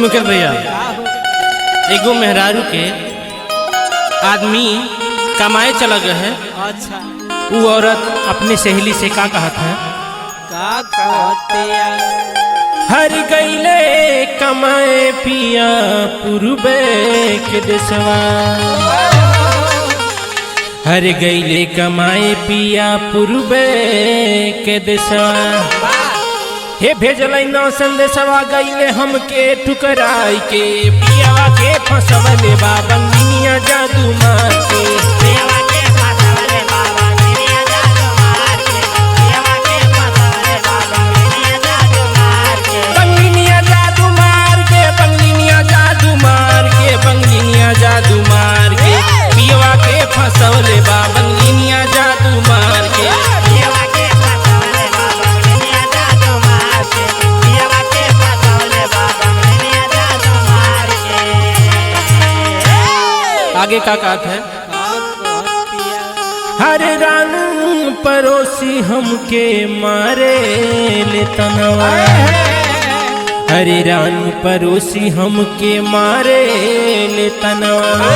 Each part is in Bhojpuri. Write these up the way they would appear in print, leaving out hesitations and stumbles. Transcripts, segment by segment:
मुकेश भैया, एगो मेहरारू के आदमी कमाए चला गया है। अच्छा, वो औरत अपनी सहेली से का कहत है? का कहते हर गईले कमाए पिया पूर्वे के देशवा, हर गईले कमाए पिया पूर्वे के देशवा। हे भेजल नौ संदेशवा गईले हमके ठुकराई के, पियावा के फसवले बाबा निनिया जादू मार के, पियावा के फसवले बाबा निनिया जादू मार के, पियावा के फसवले बाबा निनिया जादू मार के, बंगलिनिया जादू मार के, बंगलिनिया जादू मार के, बंगलिनिया जादू मार के, पियावा के फसवले बाबा निनिया जादू मार के, पियावा के फसवले बाबा निनिया जादू मार के, पियावा के फसवले बाबा निनिया जादू मार के। आगे का कहत है? हर रान परोसी हमके मारे ले तनवा, हरे रान परोसी हमके मारे ले तनवा।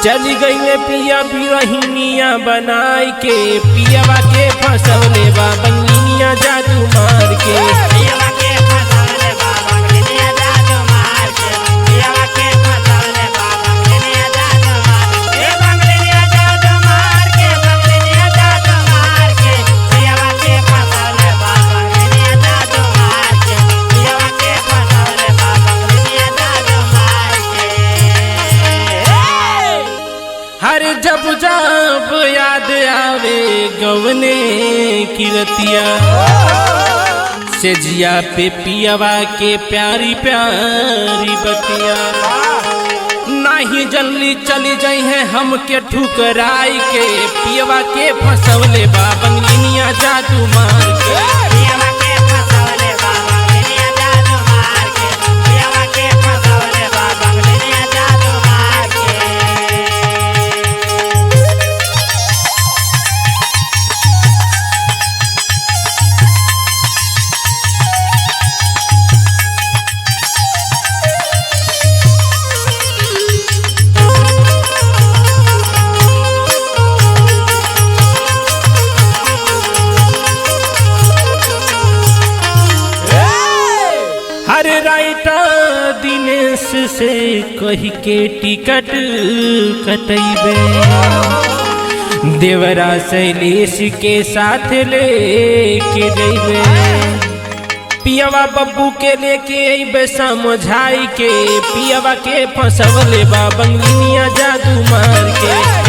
चली गई पिया बिरहिनिया बनाई के, पियावा के फसवले बाबा निनिया जादू मार के, पियावा के फसवले बाबा निनिया जादू मार के, पियावा के फसवले बाबा निनिया जादू मार के, बंगलिनिया जादू मार के, बंगलिनिया जादू मार के, पियावा के फसवले बाबा निनिया जादू मार के, पियावा के फसवले बाबा निनिया जादू मार के। हर जब जब याद आवे गवने की रतिया, से जिया पे पियावा के प्यारी प्यारी बतिया। नाही जल्दी चली जाई है हमके ठुकराई के, पियावा के फसवले बाबा निनिया जादू मार के, पियावा के फसवले बाबा निनिया जादू मार के, पियावा के फसवले बाबा निनिया जादू मार के। हर राइटर दिनेश से कही के टिकट कटैबे, देवरा शैलेश के साथ लेके जैबे, पियावा बब्बू के लेके अइबे समझाई के, पियावा के फसवले बाबा निनिया जादू मार के।